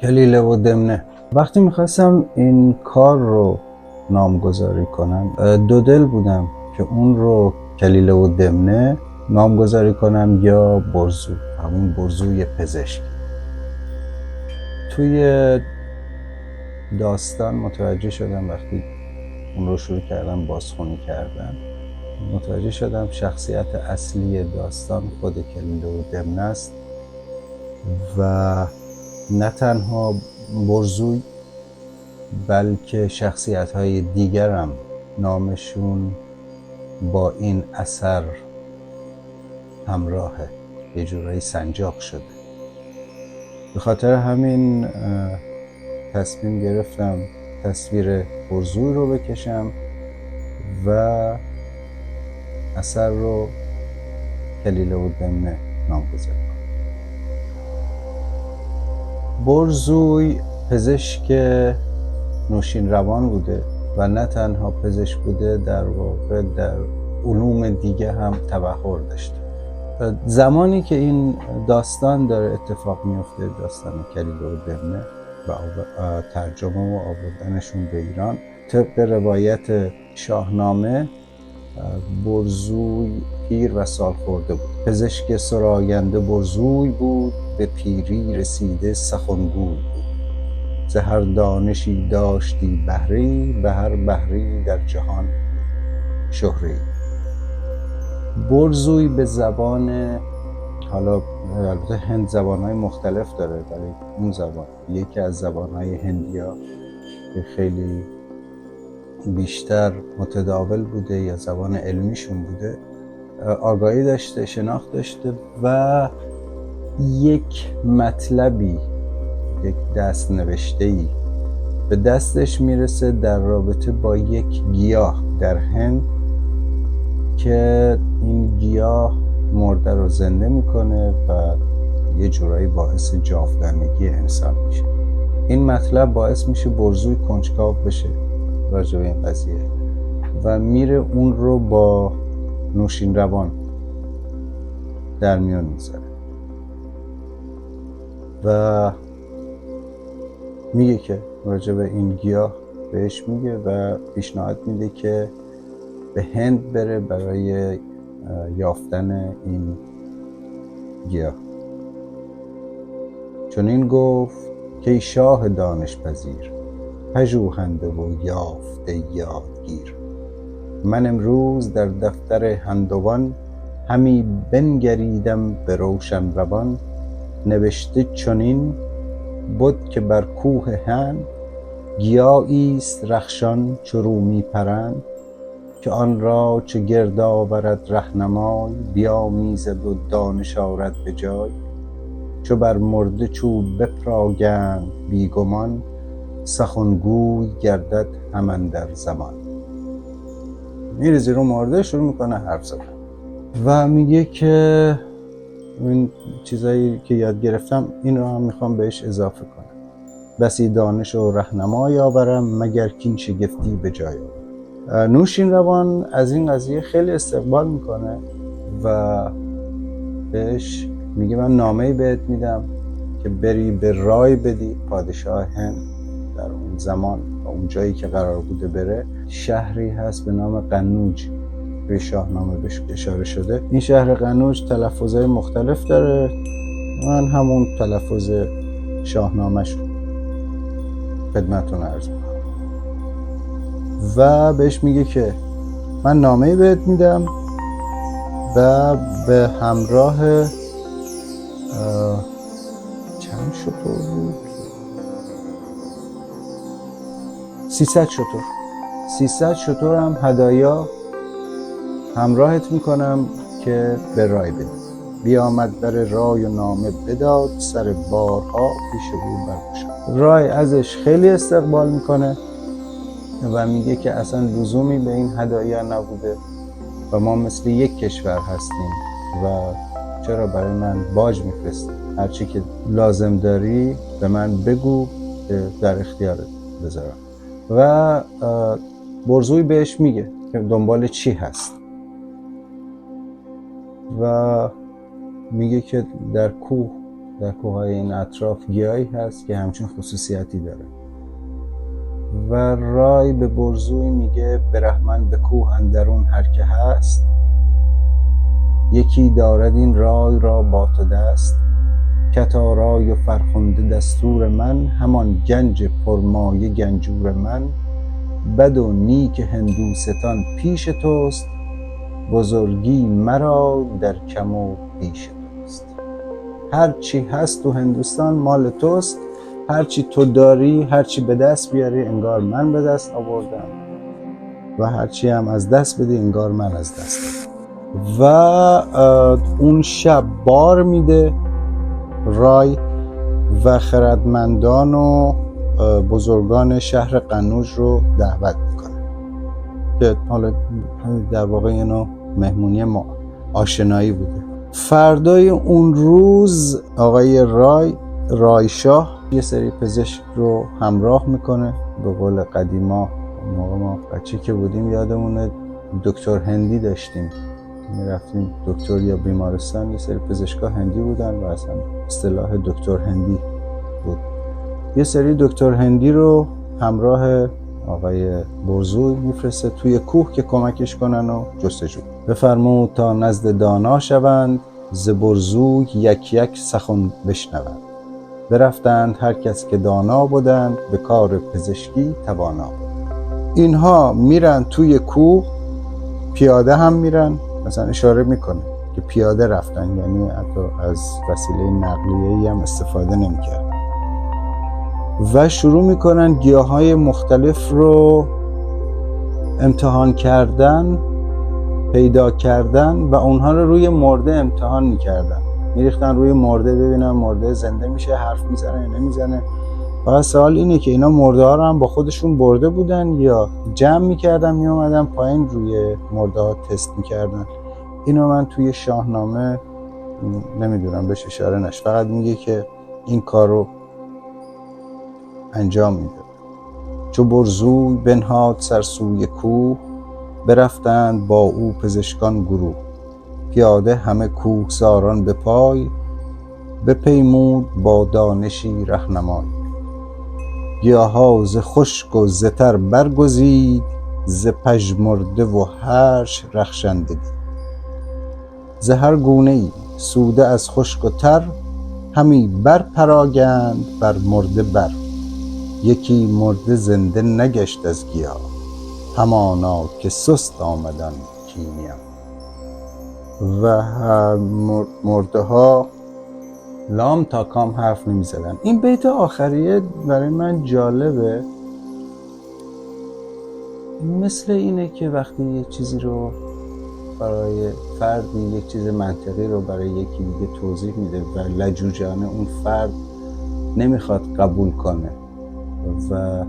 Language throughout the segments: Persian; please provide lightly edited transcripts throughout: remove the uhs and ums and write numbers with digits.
کلیله و دمنه. وقتی میخواستم این کار رو نامگذاری کنم، دو دل بودم که اون رو کلیله و دمنه نامگذاری کنم یا برزو، همون برزوی پزشک. توی داستان متوجه شدم وقتی اون رو شروع کردم بازخوانی کردن، متوجه شدم شخصیت اصلی داستان خود کلیله و دمنه است و نه تنها برزوی بلکه شخصیت‌های دیگرم نامشون با این اثر همراهه، یه جورایی سنجاق شده. به خاطر همین تصمیم گرفتم تصویر برزوی رو بکشم و اثر رو کلیله و دمنه نامگذاری کنم. برزوی پزشک نوشین روان بوده و نه تنها پزشک بوده، در واقع در علوم دیگه هم تبحر داشته. زمانی که این داستان داره اتفاق میفته، داستان کلیله و دمنه و ترجمه و آوردنشون به ایران، طبق روایت شاهنامه برزوی پیر و سالخورده بود. پزشک سراینده برزوی بود، به پیری رسیده سخنگوی بود. ز هر دانشی داشتی بهری، به هر بهری در جهان شهری. برزوی به زبان، حالا البته هند زبانهای مختلف داره، ولی اون زبان یکی از زبانهای هندیا که خیلی بیشتر متداول بوده یا زبان علمیشون بوده، آگاهی داشته، شناخت داشته و یک مطلبی، یک دست نوشته‌ای به دستش میرسه در رابطه با یک گیاه در هند که این گیاه مرده رو زنده میکنه و یه جورایی باعث جاودانگی انسان میشه. این مطلب باعث میشه برزوی کنجکاو بشه راجع به این قضیه و میره اون رو با نوشین روان در میان میذاره و میگه که راجع به این گیاه بهش میگه و پیشنهاد میده که به هند بره برای یافتن این گیاه. چون این گفت که ای شاه دانش پذیر، پژوهنده و یافته یادگیر. من امروز در دفتر هندوان، همی بنگریدم به روشن روان. نوشته چنین بد که بر کوه هند، گیاهی است رخشان چو رومی پرند. که آن را چه گرد آورد رهنمای، بیامیزد و دانش آرد به جای. چو بر مرده چوب بپراگند بی گمان، سخنگوی گردد هم اندر زمان. میره زیر مرده شروع میکنه حرف زدن و میگه که این چیزایی که یاد گرفتم این رو هم میخوام بهش اضافه کنم. بسی دانش و رهنمای آورم، مگر کین شگفتی به جای آورم. نوشین روان از این قضیه خیلی استقبال میکنه و بهش میگه من نامه‌ای بهت میدم که بری به رای بدی پادشاه هند. در اون زمان و اون جایی که قرار بوده بره شهری هست به نام قنوج، به شاهنامه بهش اشاره شده. این شهر قنوج تلفظهای مختلف داره، من همون تلفظ شاهنامه شد خدمتتون عرض میکنم و بهش میگه که من نامه‌ای بهت میدم و به همراه چند شتر بود؟ 300 شتر هم هدایا همراهت میکنم که به رای بدی. بیامد بر رای و نامه بداد، سر بارها پیش او برگشاد. رای ازش خیلی استقبال میکنه و میگه که اصلا لزومی به این هدایا نبوده و ما مثل یک کشور هستیم و چرا برای من باج میفرستی؟ هرچی که لازم داری به من بگو که در اختیارت بذارم. و برزوی بهش میگه که دنبال چی هست و میگه که در کوه در کوههای این اطراف گیاهی هست که همچین خصوصیتی داره. و رای به برزوی میگه برهمن به کوه اندرون هر که هست، یکی دارد این رای را با تو دست. کتا رای و فرخنده دستور من، همان گنج پرمایه گنجور من. بد و نیک هندوستان پیش توست، بزرگی مرا در کم و بیش توست. هرچی هست تو هندوستان مال توست، هرچی تو داری، هرچی به دست بیاری انگار من به دست آوردم و هرچی هم از دست بدی انگار من از دست بدم. و اون شب بار میده رای و خردمندان و بزرگان شهر قنوج رو دعوت میکنه که حالا در واقع اینا مهمونی ما آشنایی بوده. فردای اون روز آقای رایشاه یه سری پزشک رو همراه میکنه. به قول قدیما موقع ما بچه که بودیم یادمونه دکتر هندی داشتیم، میرفتیم دکتر یا بیمارستان، یه سری پزشکا هندی بودن و اصلا اصطلاح دکتر هندی بود. یه سری دکتر هندی رو همراه آقای برزوی میفرسته توی کوه که کمکش کنن و جستجو. بفرمود تا نزد دانا شوند، ز برزوی یک یک سخن بشنوند. برفتند هر کس که دانا بودند، به کار پزشکی توانا بودند. اینها میرن توی کوه، پیاده هم میرن، مثلا اشاره میکنه که پیاده رفتن، یعنی حتی از وسیله نقلیه‌ای هم استفاده نمیکردن و شروع میکنن گیاهای مختلف رو امتحان کردن، پیدا کردن و اونها رو روی مرده امتحان میکردن. میریختن روی مرده ببینن مرده زنده میشه، حرف میزنه یا نمیزنه. فقط سوال اینه که اینا مرده ها رو هم با خودشون برده بودن یا جمع میکردن میومدن پایین روی مرده ها تست میکردن. اینو من توی شاهنامه نمیدونم بهش اشاره نش، فقط میگه که این کار رو انجام میده. چو برزوی بنهاد سر سوی کوه، برفتند با او پزشکان گروه. پیاده همه کوهساران به پای، بپیمود با دانشی رهنمای. گیاها ز خشک و ز تر برگزید، ز پژمرده و هرش رخشنده دید. ز هر گونه‌ای سوده از خشک و تر، همی برپراگند بر مرده بر. یکی مرده زنده نگشت از گیاه، همانا که سست آمدن کیمیا. و مرده ها لام تا کام حرف نمی زدن. این بیت آخریه برای من جالبه، مثل اینه که وقتی یک چیزی رو برای فردی، یک چیز منطقی رو برای یکی دیگه توضیح میده و لجوجانه اون فرد نمیخواد قبول کنه و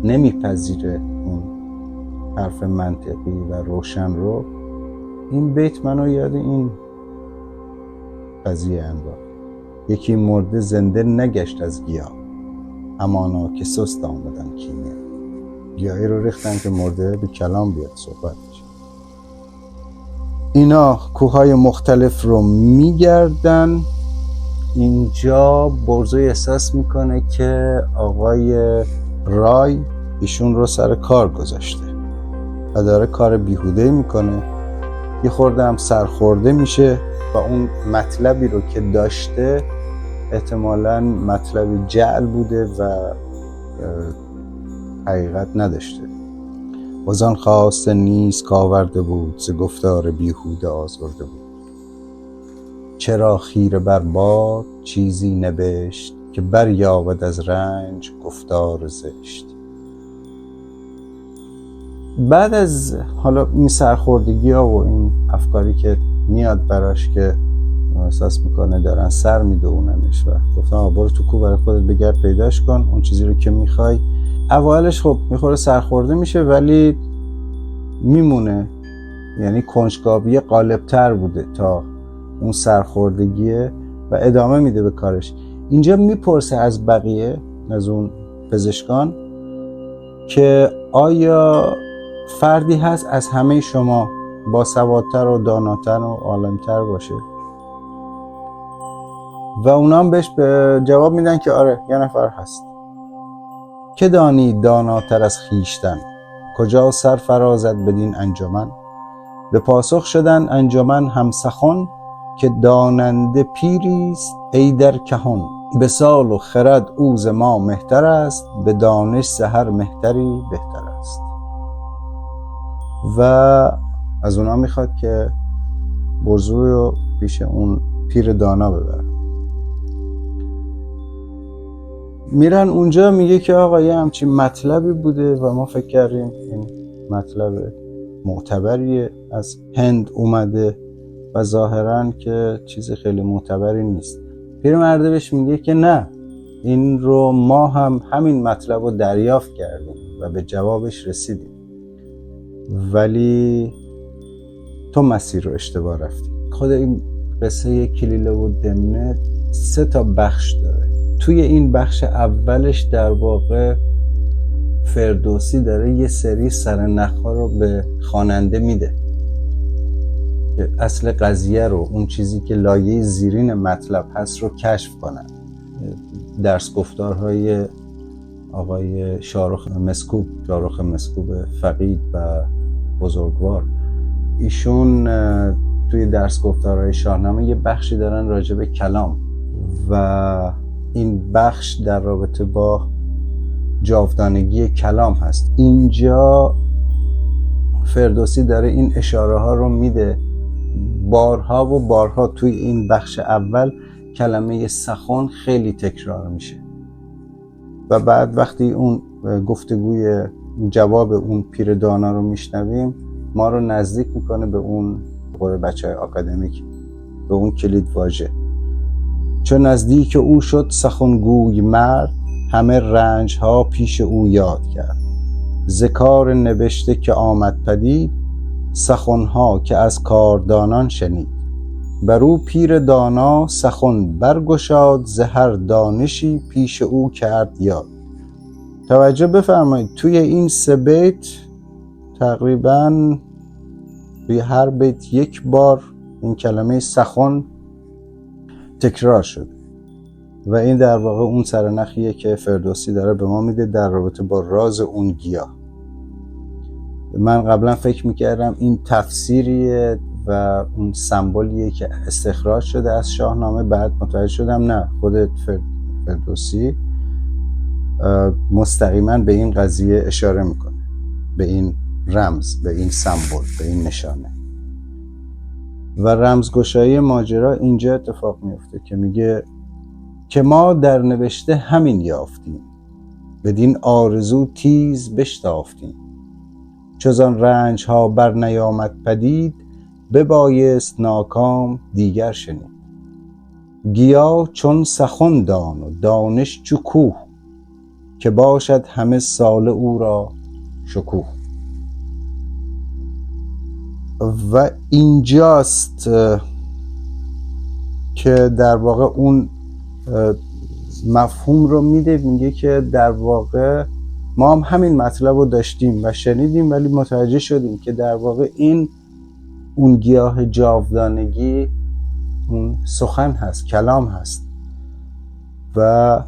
نمیپذیره اون حرف منطقی و روشن رو. این بیت منو یاد این قضیه انداخت. یکی مرده زنده نگشت از گیاه، همانا که سست آمدن کیمیا. گیاهی رو ریختن که مرده به کلام بیاد صحبت بشه. اینا کوههای مختلف رو میگردن. اینجا برزوی احساس میکنه که آقای رای ایشون رو سر کار گذاشته و داره کار بیهوده میکنه. یه خورده هم سرخورده میشه و اون مطلبی رو که داشته احتمالاً مطلب جعل بوده و حقیقت نداشته. وزان خواسته نیز کاورده بود، ز گفتار بیهوده آزرده بود. چرا خیره بر باد چیزی نبشت، که بریابد از رنج گفتار زشت. بعد از حالا این سرخوردگی ها و این افکاری که میاد براش که احساس میکنه دارن سر میدوننش و گفتم برو تو کوه برای خودت بگرد پیداش کن اون چیزی رو که میخوای. اولش خب میخوره سرخورده میشه ولی میمونه، یعنی کنجکاوی غالبتر بوده تا اون سرخوردگیه و ادامه میده به کارش. اینجا میپرسه از بقیه، از اون پزشکان، که آیا فردی هست از همه شما باسوادتر و داناتر و عالمتر باشه؟ و اونا هم بهش به جواب میدن که آره یه نفر هست. که دانی داناتر از خیشتن، کجا سر فرازد بدین انجمن. به پاسخ شدن انجمن هم سخن، که داننده پیریست ای در کهن. به سال و خرد او ز ما مهتر است، به دانش ز هر مهتری بهتر است. و از اونا میخواد که برزوی رو پیش اون پیر دانا ببرن. میرن اونجا، میگه که آقا یه همچین مطلبی بوده و ما فکر کردیم این مطلب معتبریه، از هند اومده و ظاهراً که چیز خیلی معتبری نیست. پیرمرده بهش میگه که نه، این رو ما هم همین مطلب رو دریافت کردیم و به جوابش رسیدیم، ولی تو مسیر رو اشتباه رفتی. خود این قصه کلیله و دمنه 3 بخش داره. توی این بخش اولش در واقع فردوسی داره یه سری سرنخ‌ها رو به خواننده میده که اصل قضیه رو، اون چیزی که لایه زیرین مطلب هست رو کشف کنن. درس گفتارهای آقای شاهرخ مسکوب فقید و بزرگوار، ایشون توی درس گفتارهای شاهنامه یه بخشی دارن راجع به کلام و این بخش در رابطه با جاودانگی کلام هست. اینجا فردوسی داره این اشاره ها رو میده. بارها و بارها توی این بخش اول کلمه سخن خیلی تکرار میشه و بعد وقتی اون گفتگوی جواب اون پیر دانا رو میشنویم، ما رو نزدیک میکنه به اون قول بچهای آکادمیک، به اون کلید واژه. چون نزدیک او شد سخنگوی مرد، همه رنج ها پیش او یاد کرد. ز کار نبشته که آمد پدید، سخنها که از کاردانان شنید. برو پیر دانا سخن برگشاد، ز هر دانشی پیش او کرد یاد. توجه بفرمایید توی این 3 بیت تقریباً توی هر بیت 1 بار این کلمه سخن تکرار شده و این در واقع اون سرنخیه که فردوسی داره به ما میده در رابطه با راز اون گیاه. من قبلا فکر میکردم این تفسیریه و اون سمبولیه که استخراج شده از شاهنامه، بعد متوجه شدم نه، خود فردوسی مستقیما به این قضیه اشاره میکنه، به این رمز، به این سمبل، به این نشانه. و رمزگشایی ماجرا اینجا اتفاق میفته که میگه که ما در نوشته همین یافتیم، بدین آرزو تیز بشتافتیم. چون رنج ها بر نیامد پدید، ببایست ناکام دیگر شنید. گیا چون سخن دان و دانش چو کوه، که باشد همه سال او را شکوه. و اینجاست که در واقع اون مفهوم رو میده، میگه که در واقع ما هم همین مطلب رو داشتیم و شنیدیم، ولی متوجه شدیم که در واقع این اون گیاه جاودانگی اون سخن هست، کلام هست و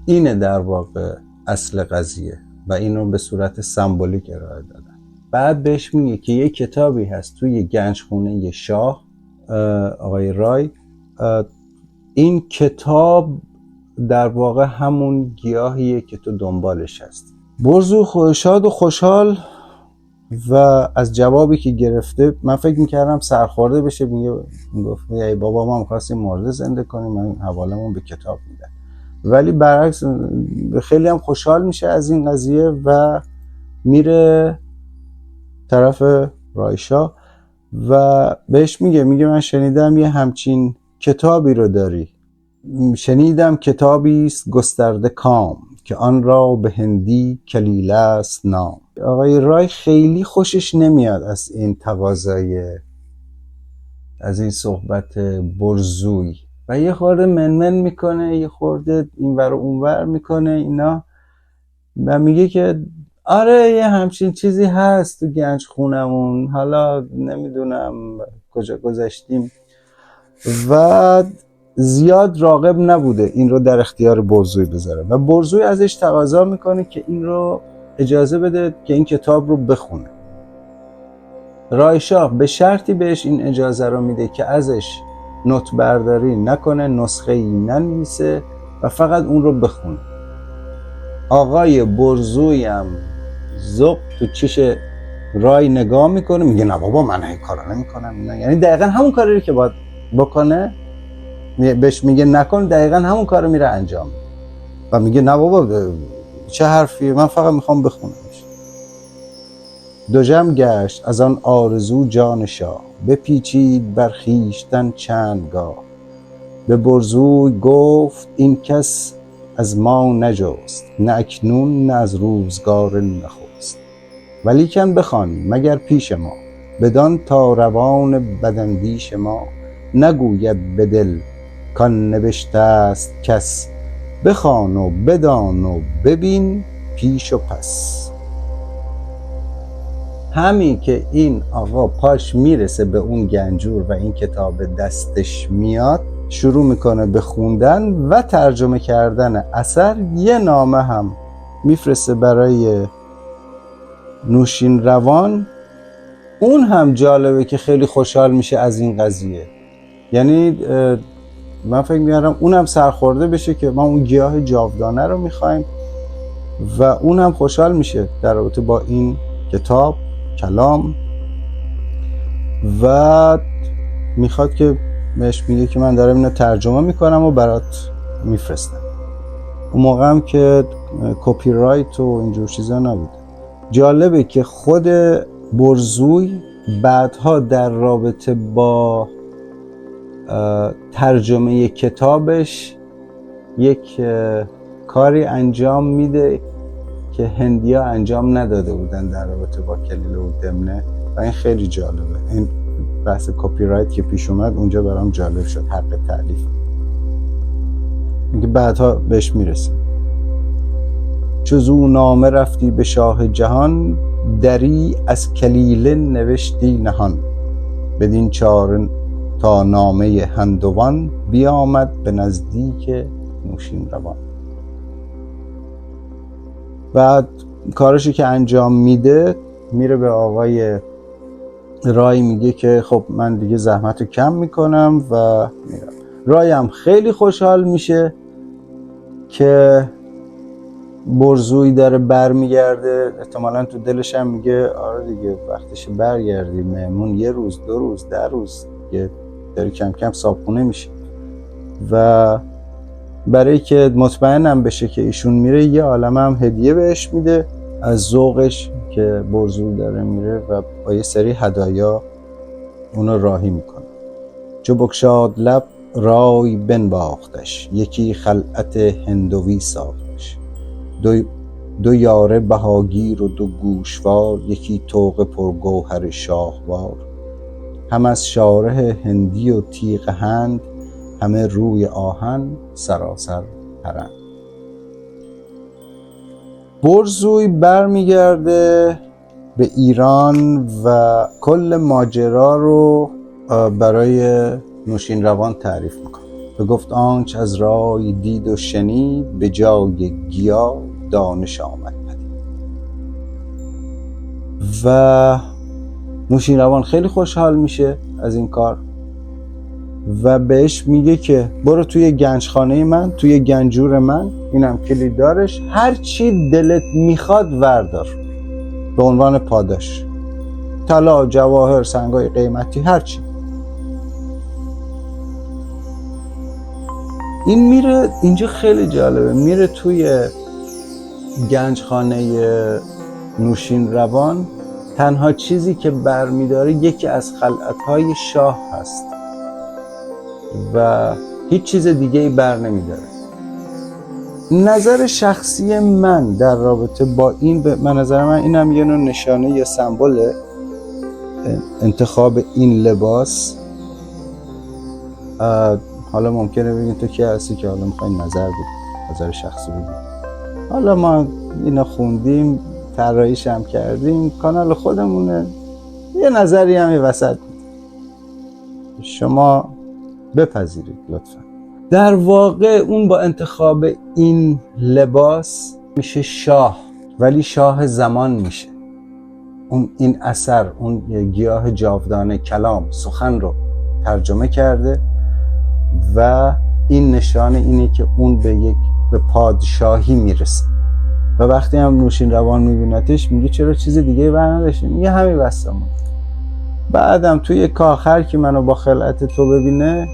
اینه در واقع اصل قضیه و اینو به صورت سمبولیک ارائه دادن. بعد بهش میگه که یه کتابی هست توی گنجخونه شاه آقای رای، این کتاب در واقع همون گیاهیه که تو دنبالش هست. برزو شاد و خوشحال و از جوابی که گرفته، من فکر میکردم سرخورده بشه، میگفت ای بابا ما میخواستیم مرده زنده کنیم، من حوالمون به کتاب میدن. ولی برعکس خیلی هم خوشحال میشه از این قضیه و میره طرف رایشا و بهش میگه من شنیدم یه همچین کتابی رو داری. شنیدم کتابی است گسترده کام، که آن را به هندی کلیله است نام. آقای رای خیلی خوشش نمیاد از این تقاضای، از این صحبت برزوی و یه خورده منمن میکنه، یه خورده اینور و اونور میکنه اینا و میگه که آره یه همچین چیزی هست تو گنج خونمون، حالا نمیدونم کجا گذاشتیم. و زیاد راغب نبوده این رو در اختیار برزوی بذاره و برزوی ازش تقاضا میکنه که این رو اجازه بده که این کتاب رو بخونه. رای شاه به شرطی بهش این اجازه رو میده که ازش نوت برداری نکنه، نسخه ای ننویسه و فقط اون رو بخونه. آقای برزوی هم زق تو چش رای نگاه میکنه، میگه نه بابا من این کارو نمیکنم. یعنی دقیقا همون کاری که باید بکنه بهش میگه نکن، دقیقا همون کارو میره انجام و میگه نه بابا چه حرفیه، من فقط میخوام بخونمش. دوژم گشت از آن آرزو جان شاه، بپیچید بر خویشتن چند گاه. به برزوی گفت این کس از ما نجست، نه اکنون نه از روزگار نخست. ولیکن بخوان مگر پیش ما، بدان تا روان بداندیش ما. نگوید به دل کان نبشته است کس، بخوان و بدان و ببین پیش و پس. همین که این آقا پاش میرسه به اون گنجور و این کتاب دستش میاد، شروع میکنه به خوندن و ترجمه کردن اثر. یه نامه هم میفرسته برای نوشین-روان. اون هم جالبه که خیلی خوشحال میشه از این قضیه. یعنی من فکر میارم اونم سرخورده بشه که ما اون گیاه جاودانه رو میخوایم و اونم خوشحال میشه در رابطه با این کتاب کلام و میخواد که بهش میگه که من دارم اینو ترجمه میکنم و برات میفرستم. اون موقع هم که کپی رایت و اینجور چیزا نبود. جالبه که خود برزوی بعدها در رابطه با ترجمه کتابش یک کاری انجام میده که هندیا انجام نداده بودن در رابطه با کلیله و دمنه و این خیلی جالبه. این بحث کپی رایت که پیش اومد اونجا برام جالب شد، حق تألیف. میگه بعدها بهش میرسه. چو زو نامه رفتی به شاه جهان، دری از کلیله نوشتی نهان. بدین چاره تا نامه هندوان، بیامد به نزدیک نوشین-روان. بعد کارشو که انجام میده، میره به آقای رای میگه که خب من دیگه زحمتو کم میکنم و میرم. رای هم خیلی خوشحال میشه که برزوی داره برمیگرده. احتمالاً تو دلش هم میگه آره دیگه وقتشه برگردی، مهمون یه روز 2 روز 10 روز دیگه داره کم کم صابخونه میشه و برای که مطمئنم بشه که ایشون میره یه عالمه هم هدیه بهش میده از ذوقش که برزوی داره میره و با یه سری هدایا اونو راهی میکنه. چو بگشاد لب رای بنواختش، یکی خلعت هندوی ساختش. دو یاره بهاگیر و 2 گوشوار، یکی طوق پرگوهر شاهوار. هم از شاره هندی و تیغ هند، همه روی آهن سراسر پرند. برزوی برمیگرده به ایران و کل ماجرا رو برای نوشین-روان تعریف میکنه. به گفت آنچ از رای دید و شنید، به جای گیا دانش آمد پدید. و نوشین-روان خیلی خوشحال میشه از این کار و بهش میگه که برو توی گنجخانه من، توی گنجور من، اینم کلید دارش، هر چی دلت میخواد وردار به عنوان پاداش، طلا، جواهر، سنگای قیمتی، هر چی. این میره اینجا خیلی جالبه، میره توی گنجخانه نوشین-روان. تنها چیزی که برمیداره یکی از خلعت‌های شاه هست و هیچ چیز دیگه ای بر نمیداره. نظر شخصی من در رابطه با این، به نظر من اینم یه نوع نشانه یا سمبل انتخاب این لباس. حالا ممکنه بگین تو کی هستی که حالا میخوای نظر شخصی بگی. حالا ما اینو خوندیم، طراحیش هم کردیم، کانال خودمونه، یه نظری هم یه وسط. شما بپذیرید لطفا. در واقع اون با انتخاب این لباس میشه شاه، ولی شاه زمان میشه. این اثر، اون گیاه جاودانه، کلام، سخن رو ترجمه کرده و این نشانه اینه که اون به پادشاهی میرسه. و وقتی هم نوشیروان میبینتش میگه چرا چیز دیگه برنداشتی؟ میگه همین بستمون. بعدم توی کاخر که منو با خلعت تو ببینه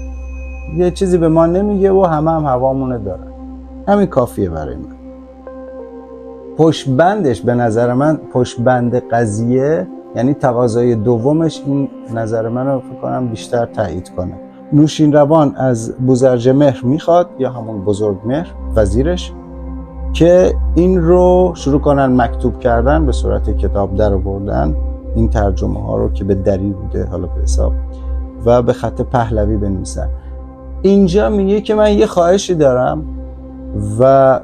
یه چیزی به ما نمیگه و همه هم هوامونه دارن. همین کافیه برای من. پشتبندش به نظر من، پشتبند قضیه یعنی تقاضای دومش، این نظر من رو فکر کنم بیشتر تایید کنه. نوشیروان از بوزرجمهر میخواد، یا همون بزرگمهر وزیرش، که این رو شروع کنن مکتوب کردن، به صورت کتاب در آوردن این ترجمه ها رو که به دری بوده حالا به حساب و به خط پهلوی بنویسن. اینجا میگه که من یه خواهشی دارم و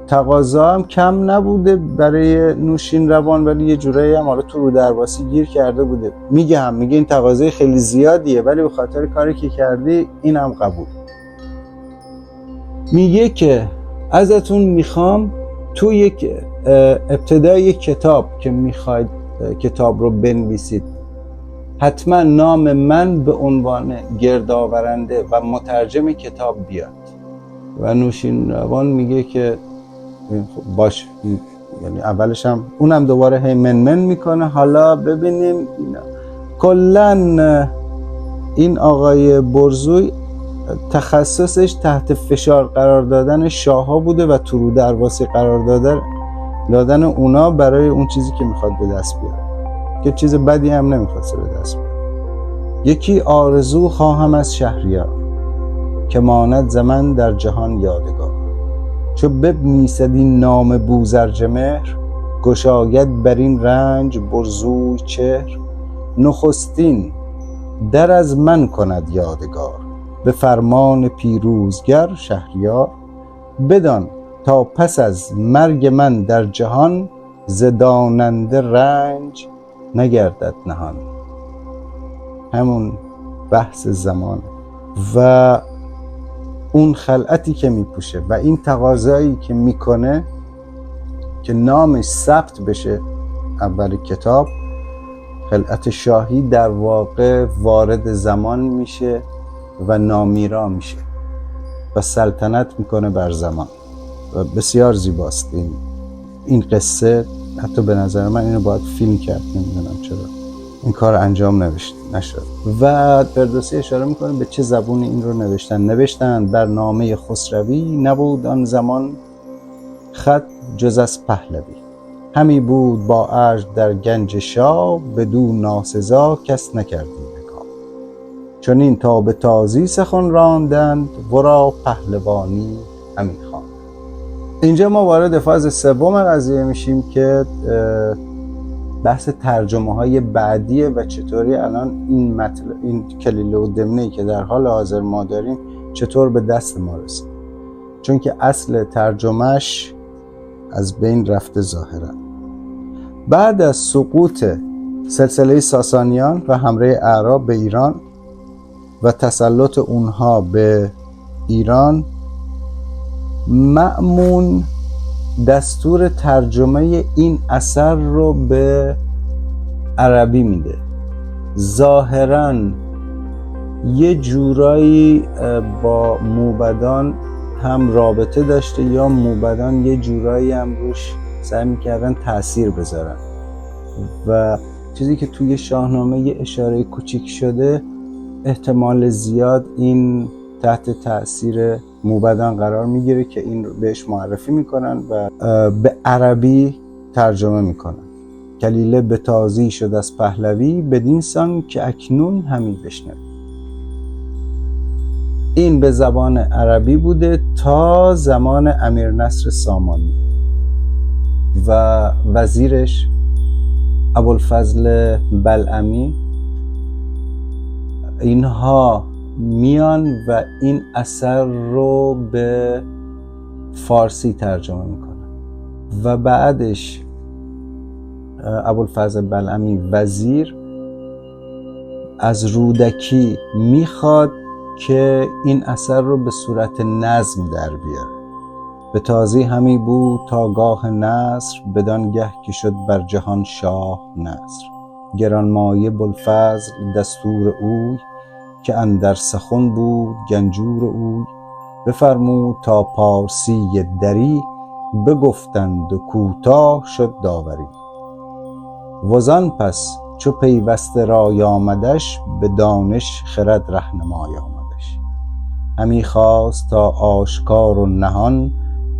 تقاضا هم کم نبوده برای نوشیروان، ولی یه جورایی هم حالا تو رو درواسی گیر کرده بوده. میگه این تقاضای خیلی زیادیه، ولی به خاطر کاری که کردی اینم قبول. میگه که ازتون میخوام تو یک ابتدای یک کتاب که میخواید کتاب رو بنویسید، حتما نام من به عنوان گردآورنده و مترجم کتاب بیاد. و نوشیروان میگه که باش. یعنی اولش هم اونم دوباره هی من میکنه. حالا ببینیم کلن این آقای برزوی تخصصش تحت فشار قرار دادن شاه‌ها بوده و تو رو درواسی قرار دادن اونا برای اون چیزی که میخواد به دست بیاره، که چیز بدی هم نمیخواسته به دست بیاره. یکی آرزو خواهم از شهریار، که ماند زمن در جهان یادگار. چو ببنیسد این نام بوزرجمهر، گشاید بر این رنج برزوی چهر. نخستین در از من کند یادگار، به فرمان پیروزگر شهریار. بدان تا پس از مرگ من در جهان، ز داننده رنج نگردد نهان. همون بحث زمان و اون خلعتی که میپوشه و این تقاضایی که میکنه که نامش ثبت بشه اول کتاب، خلعت شاهی، در واقع وارد زمان میشه و نامیرا میشه و سلطنت میکنه بر زمان. و بسیار زیباست این قصه. حتی به نظر من اینو باید فیلم کرد، نمیدونم چرا این کار انجام نشد. و فردوسی اشاره میکنه به چه زبونی این رو نوشتن بر نامه خسروی، نبود آن زمان خط جز از پهلوی. همی بود با عجز در گنج شاه، بدو ناسزا کس نکردی نگاه. چون این تا به تازی سخن راندند، ورا پهلوانی همی خواند. اینجا ما وارد فاز سوم قضیه میشیم که بحث ترجمه های بعدیه و چطوری الان این کلیله و دمنه‌ای که در حال حاضر ما داریم چطور به دست ما رسید، چون که اصل ترجمهش از بین رفته ظاهرا. بعد از سقوط سلسله ساسانیان و حمله اعراب به ایران و تسلط اونها به ایران، مأمون دستور ترجمه این اثر رو به عربی میده. ظاهراً یه جورایی با موبدان هم رابطه داشته، یا موبدان یه جورایی هم روش سعی میکردن تأثیر بذارن. و چیزی که توی شاهنامه یه اشاره کوچیک شده، احتمال زیاد این تحت تأثیر موبدان قرار میگیره که این رو بهش معرفی میکنن و به عربی ترجمه میکنن. کلیله به تازی شد از پهلوی، بدین سان که اکنون همی بشنوی. این به زبان عربی بوده تا زمان امیر نصر سامانی و وزیرش ابوالفضل بلعمی. اینها میان و این اثر رو به فارسی ترجمه میکنن و بعدش ابوالفضل بلعمی وزیر از رودکی میخواد که این اثر رو به صورت نظم در بیاره. به تازی همی بود تا گاه نصر، بدانگه که شد بر جهان شاه نصر. گرانمایه بوالفضل دستور اوی، که اندر سخن بود گنجور اوی. بفرمود تا پارسی دری، بگفتند و کوتاه شد داوری. وزان پس چو پیوسته رای آمدش، به دانش خرد رهنمای آمدش. همی خواست تا آشکار و نهان،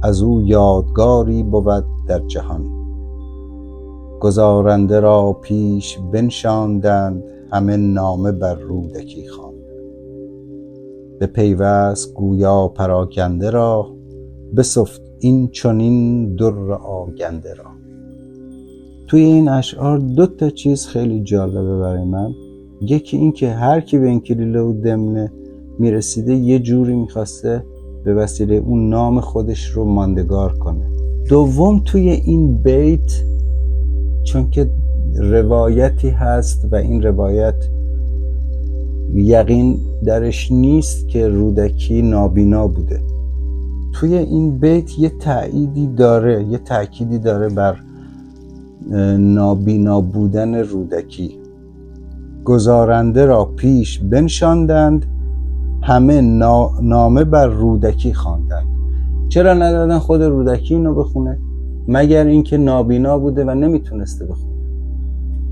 از او یادگاری بود در جهان. گزارنده را پیش بنشاندند، همه نامه بر رودکی خواندند. به پیوست گویا پراکنده را، بسفت این چنین در آگنده را. توی این اشعار 2 چیز خیلی جالبه برای من. یکی این که هر کی به این کلیله و دمنه میرسیده یه جوری میخواسته به وسیله اون نام خودش رو ماندگار کنه. دوم توی این بیت چون که روایتی هست و این روایت یقین درش نیست که رودکی نابینا بوده، توی این بیت یه تأکیدی داره بر نابینا بودن رودکی. گزارنده را پیش بنشاندند، همه نامه بر رودکی خواندند. چرا ندادن خود رودکی اینو بخونه؟ مگر اینکه نابینا بوده و نمیتونسته بخونه.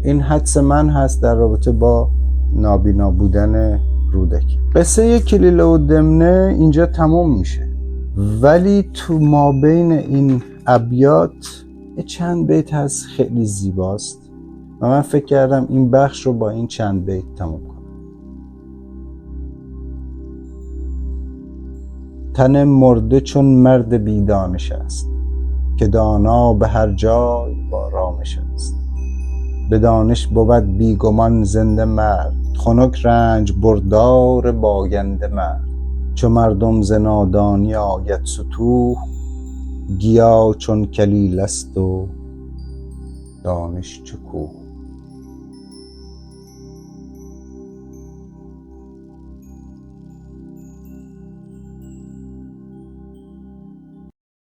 این حدس من هست در رابطه با نابینا بودن رودکی. قصه کلیله و دمنه اینجا تموم میشه، ولی تو مابین این ابیات چند بیت هست خیلی زیباست و من فکر کردم این بخش رو با این چند بیت تموم کنم. تن مرده چون مرد بیدانش است، که دانا به هر جای با رامش است. به دانش بود بیگمان زنده مرد، خنک رنج بردار باینده مرد. چو مردم ز نادانی آید ستوه، گیا چون کلیله است و دانش چو کوه.